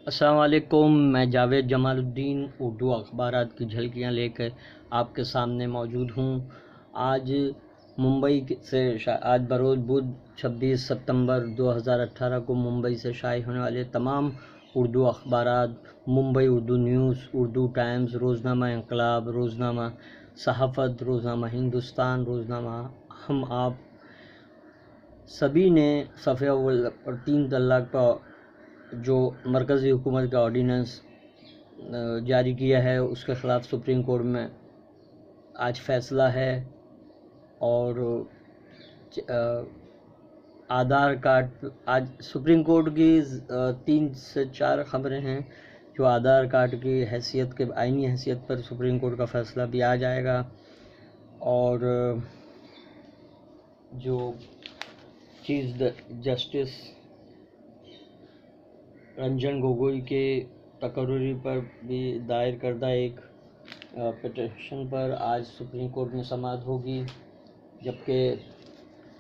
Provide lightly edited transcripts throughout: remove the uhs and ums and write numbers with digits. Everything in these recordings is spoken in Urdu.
السلام علیکم، میں جاوید جمال الدین اردو اخبارات کی جھلکیاں لے کر آپ کے سامنے موجود ہوں۔ آج ممبئی سے آج بروز بدھ 26 ستمبر 2018 کو ممبئی سے شائع ہونے والے تمام اردو اخبارات، ممبئی اردو نیوز، اردو ٹائمز، روزنامہ انقلاب، روزنامہ صحافت، روزنامہ ہندوستان، روزنامہ ہم آپ، سبھی نے صفحہ اول اور 3 طلاق کا جو مرکزی حکومت کا آرڈیننس جاری کیا ہے اس کے خلاف سپریم کورٹ میں آج فیصلہ ہے، اور آدھار کارڈ آج سپریم کورٹ کی 3 سے 4 خبریں ہیں جو آدھار کارڈ کی حیثیت کے آئینی حیثیت پر سپریم کورٹ کا فیصلہ بھی آ جائے گا، اور جو چیف جسٹس رنجن گوگوئی کے تقرری پر بھی دائر کردہ ایک پٹیشن پر آج سپریم کورٹ میں سماعت ہوگی، جبکہ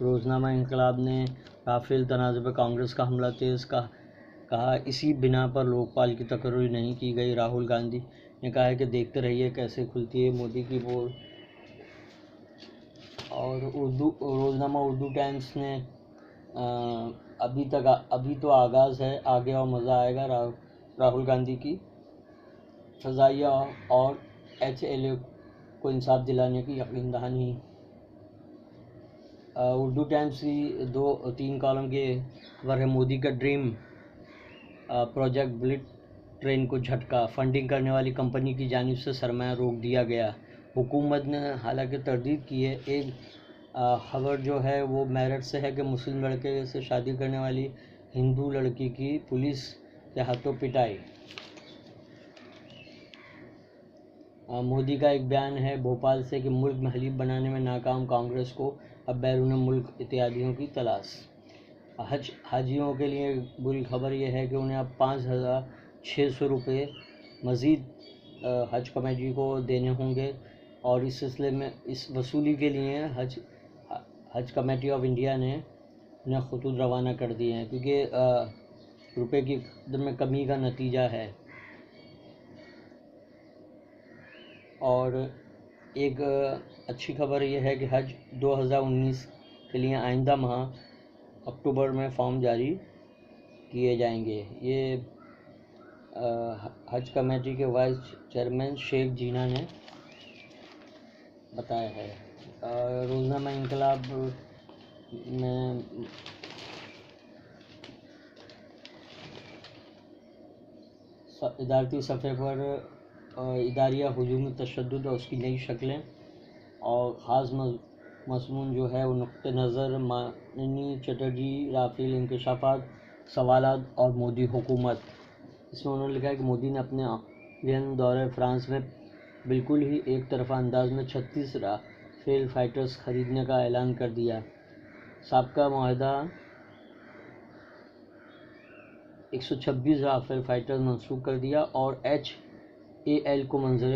روزنامہ انقلاب نے رافیل تنازع پر کانگریس کا حملہ تیز کہا اسی بنا پر لوک پال کی تقرری نہیں کی گئی۔ راہل گاندھی نے کہا ہے کہ دیکھتے رہیے کیسے کھلتی ہے مودی کی بول۔ اور روزنامہ اردو ٹائمز نے ابھی تو آغاز ہے، آگے اور مزہ آئے گا، راہل گاندھی کی فضائیہ اور HLA کو انصاف دلانے کی یقین دہانی۔ اردو ٹائمز کی 2-3 کالم کی خبر ہے، مودی کا ڈریم پروجیکٹ بلٹ ٹرین کو جھٹکا، فنڈنگ کرنے والی کمپنی کی جانب سے سرمایہ روک دیا گیا۔ حکومت نے حالانکہ تردید کی ہے۔ ایک خبر جو ہے وہ میرٹھ سے ہے کہ مسلم لڑکے سے شادی کرنے والی ہندو لڑکی کی پولیس کے ہاتھوں پٹائی۔ مودی کا ایک بیان ہے بھوپال سے کہ ملک میں حلیف بنانے میں ناکام کانگریس کو اب بیرون ملک اتحادیوں کی تلاش۔ حاجیوں کے لیے بری خبر یہ ہے کہ انہیں اب 5,600 روپے مزید حج کمیٹی کو دینے ہوں گے، اور اس سلسلے میں اس وصولی کے لیے حج کمیٹی آف انڈیا نے انہیں خطوط روانہ کر دیے ہیں، کیونکہ روپے کی قدر میں کمی کا نتیجہ ہے۔ اور ایک اچھی خبر یہ ہے کہ حج 2019 کے لیے آئندہ ماہ اکتوبر میں فارم جاری کیے جائیں گے۔ یہ حج کمیٹی کے وائس چیئرمین شیخ جینا نے بتایا ہے۔ روزنامہ انقلاب میں ادارتی صفحے پر اداریہ ہجوم تشدد اور اس کی نئی شکلیں، اور خاص مضمون جو ہے وہ نقطہ نظر ماننی چٹرجی، رافیل انکشافات، سوالات اور مودی حکومت۔ اس میں انہوں نے لکھا ہے کہ مودی نے اپنے آسٹریلین دورہ فرانس میں بالکل ہی ایک طرفہ انداز میں 36 رافیل فائٹرز خریدنے کا اعلان کر دیا۔ سابقہ معاہدہ 126 رافیل فائٹرز منسوخ کر دیا اور HAL کو منظر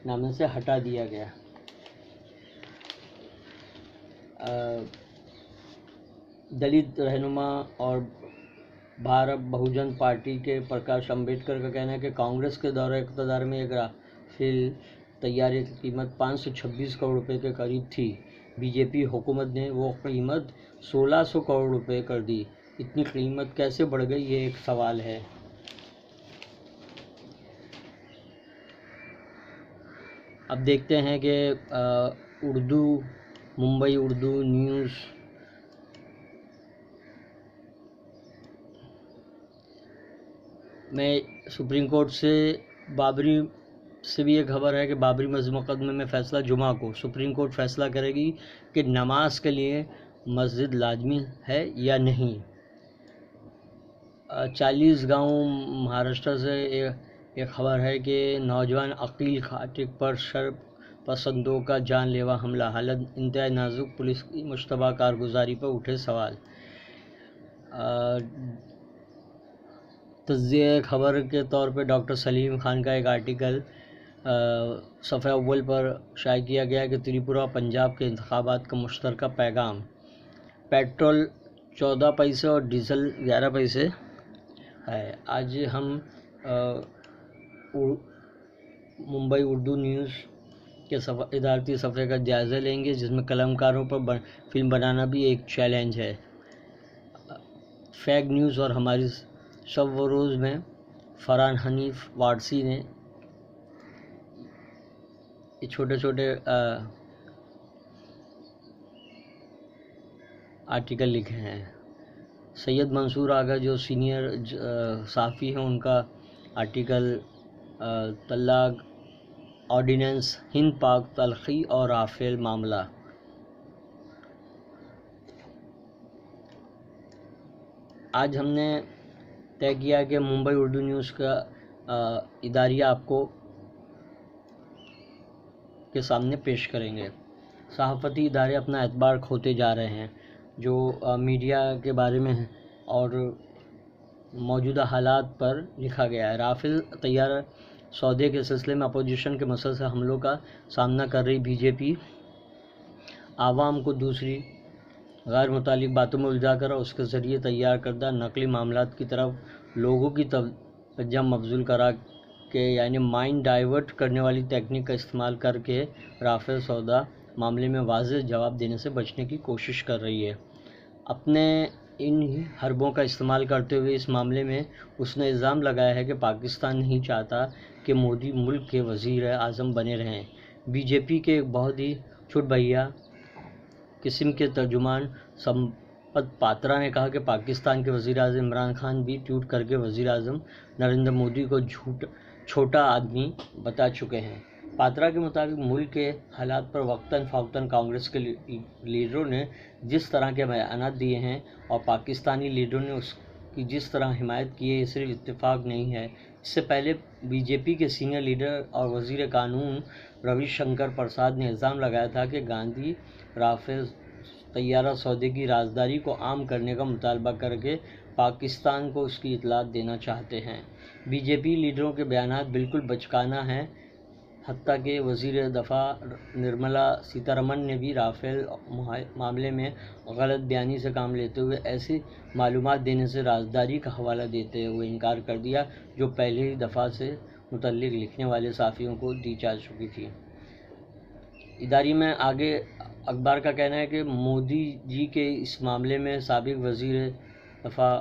نامے سے ہٹا دیا گیا۔ دلت رہنما اور بھارت بہوجن پارٹی کے پرکاش امبیڈکر کا کہنا ہے کہ کانگریس کے دور اقتدار میں ایک رافیل طیارے کی قیمت 526 کروڑ روپے کے قریب تھی۔ BJP حکومت نے وہ قیمت 1,600 کروڑ روپے کر دی۔ اتنی قیمت کیسے بڑھ گئی، یہ ایک سوال ہے۔ اب دیکھتے ہیں کہ ممبئی اردو نیوز میں سپریم کورٹ سے بھی ایک خبر ہے کہ بابری مسجد مقدمے میں فیصلہ جمعہ کو سپریم کورٹ فیصلہ کرے گی کہ نماز کے لیے مسجد لازمی ہے یا نہیں۔ 40 گاؤں مہاراشٹر سے ایک خبر ہے کہ نوجوان عقیل خاٹک پر شر پسندوں کا جان لیوا حملہ، حالت انتہائی نازک، پولیس کی مشتبہ کارگزاری پر اٹھے سوال۔ تجزیہ خبر کے طور پہ ڈاکٹر سلیم خان کا ایک آرٹیکل صفحہ اول پر شائع کیا گیا کہ تریپورہ اور پنجاب کے انتخابات کا مشترکہ پیغام، پیٹرول 14 پیسے اور ڈیزل 11 پیسے، ہے۔ آج ہم ممبئی اردو نیوز کے ادارتی صفحے کا جائزہ لیں گے، جس میں قلمکاروں پر فلم بنانا بھی ایک چیلنج ہے۔ فیک نیوز اور ہماری شب و روز میں فرحان حنیف وارسی نے چھوٹے چھوٹے آرٹیکل لکھے ہیں۔ سید منصور آغا جو سینئر صحافی ہیں، ان کا آرٹیکل طلاق آرڈیننس، ہند پاک تلخی اور رافیل معاملہ۔ آج ہم نے طے کیا کہ ممبئی اردو نیوز کا اداریہ آپ کو کے سامنے پیش کریں گے۔ صحافتی ادارے اپنا اعتبار کھوتے جا رہے ہیں، جو میڈیا کے بارے میں اور موجودہ حالات پر لکھا گیا ہے۔ رافیل طیارہ سودے کے سلسلے میں اپوزیشن کے مسلسل حملوں کا سامنا کر رہی بی جے پی عوام کو دوسری غیر متعلق باتوں میں الجھا کر اس کے ذریعے تیار کردہ نقلی معاملات کی طرف لوگوں کی توجہ مبذول کرا کے، یعنی مائنڈ ڈائیورٹ کرنے والی تکنیک کا استعمال کر کے رافیل سودا معاملے میں واضح جواب دینے سے بچنے کی کوشش کر رہی ہے۔ اپنے ان حربوں کا استعمال کرتے ہوئے اس معاملے میں اس نے الزام لگایا ہے کہ پاکستان نہیں چاہتا کہ مودی ملک کے وزیر اعظم بنے رہیں۔ بی جے پی کے ایک بہت ہی چھوٹ بھیا قسم کے ترجمان سمپت پاترا نے کہا کہ پاکستان کے وزیر اعظم عمران خان بھی ٹویٹ کر کے وزیر اعظم نریندر مودی کو چھوٹا آدمی بتا چکے ہیں۔ پاترا کے مطابق ملک کے حالات پر وقتاً فوقتاً کانگریس کے لیڈروں نے جس طرح کے بیانات دیے ہیں اور پاکستانی لیڈروں نے اس کی جس طرح حمایت کی ہے، یہ صرف اتفاق نہیں ہے۔ اس سے پہلے بی جے پی کے سینئر لیڈر اور وزیر قانون روی شنکر پرساد نے الزام لگایا تھا کہ گاندھی رافیل طیارہ سودے کی رازداری کو عام کرنے کا مطالبہ کر کے پاکستان کو اس کی اطلاعات دینا چاہتے ہیں۔ بی جے پی لیڈروں کے بیانات بالکل بچکانہ ہیں، حتیٰ کہ وزیر دفاع نرملا سیتارمن نے بھی رافیل معاملے میں غلط بیانی سے کام لیتے ہوئے ایسی معلومات دینے سے رازداری کا حوالہ دیتے ہوئے انکار کر دیا جو پہلے ہی دفاع سے متعلق لکھنے والے صحافیوں کو دی جا چکی تھی۔ ادارے میں آگے اخبار کا کہنا ہے کہ مودی جی کے اس معاملے میں سابق وزیر دفاع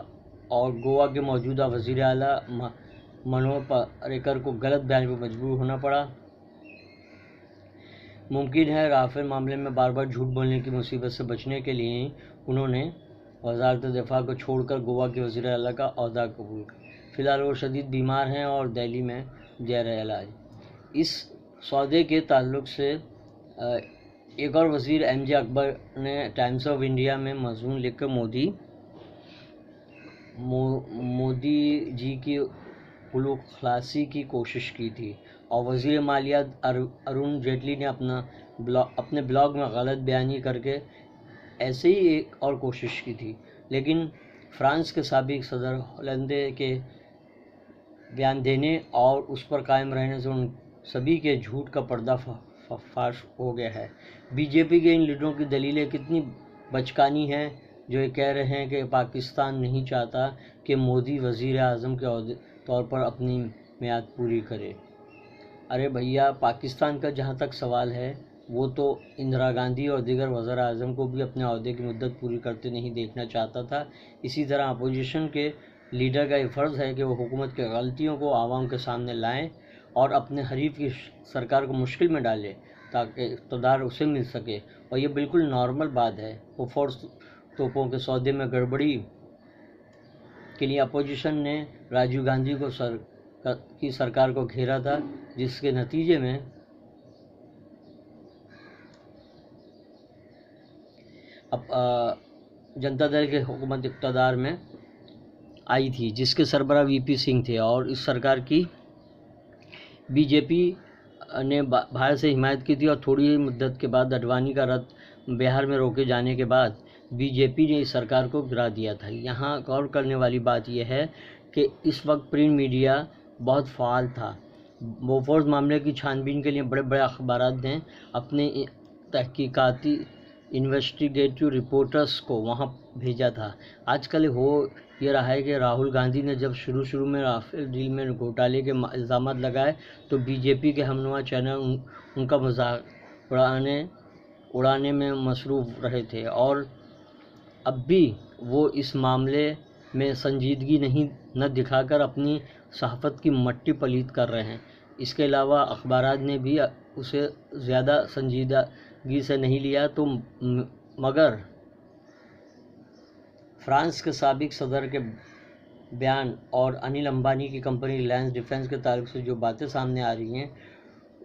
اور گوا کے موجودہ وزیر اعلیٰ منوہر پاریکر کو غلط بیان پر مجبور ہونا پڑا۔ ممکن ہے رافیل معاملے میں بار بار جھوٹ بولنے کی مصیبت سے بچنے کے لیے انہوں نے وزارت دفاع کو چھوڑ کر گوا کے وزیر اعلیٰ کا عہدہ قبول کیا۔ فی الحال وہ شدید بیمار ہیں اور دہلی میں زیر علاج۔ اس سودے کے تعلق سے ایک اور وزیر ایم جے اکبر نے ٹائمز آف انڈیا میں مضمون لکھ کر مودی جی کی قلوق خلاصی کی کوشش کی تھی، اور وزیر مالیات ارون جیٹلی نے اپنے بلاگ میں غلط بیانی کر کے ایسے ہی ایک اور کوشش کی تھی، لیکن فرانس کے سابق صدر ہولندے کے بیان دینے اور اس پر قائم رہنے سے ان سبھی کے جھوٹ کا پردہ فاش ہو گیا ہے۔ بی جے پی کے ان لیڈروں کی دلیلیں کتنی بچکانی ہیں جو یہ کہہ رہے ہیں کہ پاکستان نہیں چاہتا کہ مودی وزیر اعظم کے طور پر اپنی میعاد پوری کرے۔ ارے بھیا، پاکستان کا جہاں تک سوال ہے وہ تو اندرا گاندھی اور دیگر وزراء اعظم کو بھی اپنے عہدے کی مدت پوری کرتے نہیں دیکھنا چاہتا تھا۔ اسی طرح اپوزیشن کے لیڈر کا یہ فرض ہے کہ وہ حکومت کی غلطیوں کو عوام کے سامنے لائیں اور اپنے حریف کی سرکار کو مشکل میں ڈالیں تاکہ اقتدار اسے مل سکے، اور یہ بالکل نارمل بات ہے۔ فورس توپوں کے سودے میں گڑبڑی کے لیے اپوزیشن نے راجیو گاندھی کی سرکار کو گھیرا تھا، جس کے نتیجے میں جنتا دل کی حکومت اقتدار میں آئی تھی، جس کے سربراہ وی پی سنگھ تھے، اور اس سرکار کی بی جے پی نے باہر سے حمایت کی تھی، اور تھوڑی ہی مدت کے بعد اڈوانی کا رتھ بہار میں روکے جانے کے بعد بی جے پی نے اس سرکار کو گرا دیا تھا۔ یہاں غور کرنے والی بات یہ ہے کہ اس وقت پرنٹ میڈیا بہت فعال تھا۔ بوفورس معاملے کی چھان بین کے لیے بڑے بڑے اخبارات نے اپنے تحقیقاتی انویسٹیگیٹو رپورٹرز کو وہاں بھیجا تھا۔ آج کل ہو یہ رہا ہے کہ راہل گاندھی نے جب شروع میں رافیل ڈیل میں گھوٹالے کے الزامات لگائے تو بی جے پی کے ہمنوا چینل ان کا مذاق اڑانے میں مصروف رہے تھے، اور اب بھی وہ اس معاملے میں سنجیدگی نہ دکھا کر اپنی صحافت کی مٹی پلیت کر رہے ہیں۔ اس کے علاوہ اخبارات نے بھی اسے زیادہ سنجیدگی سے نہیں لیا تو مگر فرانس کے سابق صدر کے بیان اور انل امبانی کی کمپنی ریلائنس ڈیفنس کے تعلق سے جو باتیں سامنے آ رہی ہیں،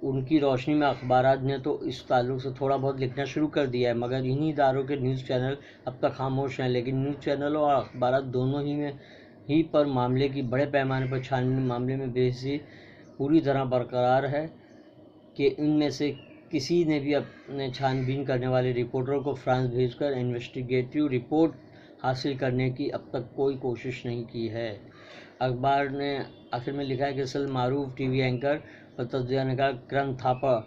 ان کی روشنی میں اخبارات نے تو اس تعلق سے تھوڑا بہت لکھنا شروع کر دیا ہے، مگر انہی اداروں کے نیوز چینل اب تک خاموش ہیں۔ لیکن نیوز چینلوں اور اخبارات دونوں ہی پر معاملے کی بڑے پیمانے پر چھانبین معاملے میں بحثی پوری طرح برقرار ہے کہ ان میں سے کسی نے بھی اپنے چھانبین کرنے والے رپورٹروں کو فرانس بھیج کر انویسٹیگیٹو رپورٹ حاصل کرنے کی اب تک کوئی کوشش نہیں کی ہے۔ اخبار نے آخر میں لکھا ہے کہ اصل معروف ٹی وی اینکر اور تجزیہ نگار کرن تھاپا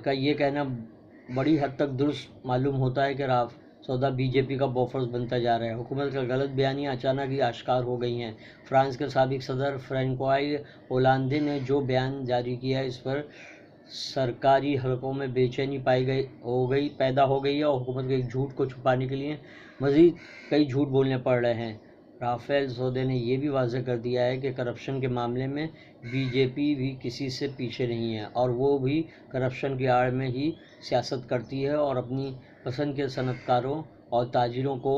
کا یہ کہنا بڑی حد تک درست معلوم ہوتا ہے کہ سودا بی جے پی کا بوفرز بنتا جا رہا ہے۔ حکومت کا غلط بیانیاں اچانک ہی آشکار ہو گئی ہیں۔ فرانس کے سابق صدر فرینکوائی ہولاندے نے جو بیان جاری کیا ہے، اس پر سرکاری حلقوں میں بے چینی پیدا ہو گئی ہے اور حکومت کے ایک جھوٹ کو چھپانے کے لیے مزید کئی جھوٹ بولنے پڑ رہے ہیں۔ رافیل سودے نے یہ بھی واضح کر دیا ہے کہ کرپشن کے معاملے میں بی جے پی بھی کسی سے پیچھے نہیں ہے، اور وہ بھی کرپشن کی آڑ میں ہی سیاست کرتی ہے اور اپنی پسند کے صنعت کاروں اور تاجروں کو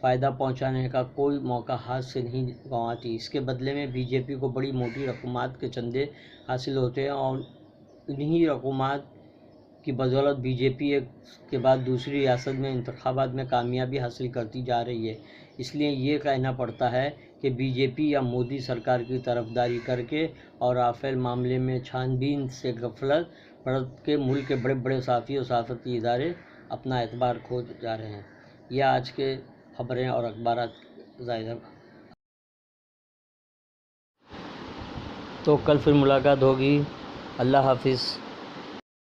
فائدہ پہنچانے کا کوئی موقع ہاتھ سے نہیں گنواتی۔ اس کے بدلے میں بی جے پی کو بڑی موٹی رقومات کے چندے حاصل ہوتے ہیں، اور انہی رقومات کی بدولت بی جے پی ایک کے بعد دوسری ریاست میں انتخابات میں کامیابی حاصل کرتی جا رہی ہے۔ اس لیے یہ کہنا پڑتا ہے کہ بی جے پی یا مودی سرکار کی طرفداری کر کے اور رافیل معاملے میں چھانبین سے غفلت برت کے ملک کے بڑے بڑے صحافی اور صحافتی ادارے اپنا اعتبار کھو جا رہے ہیں۔ یہ آج کے خبریں اور اخبارات زائدہ۔ تو کل پھر ملاقات ہوگی۔ اللہ حافظ۔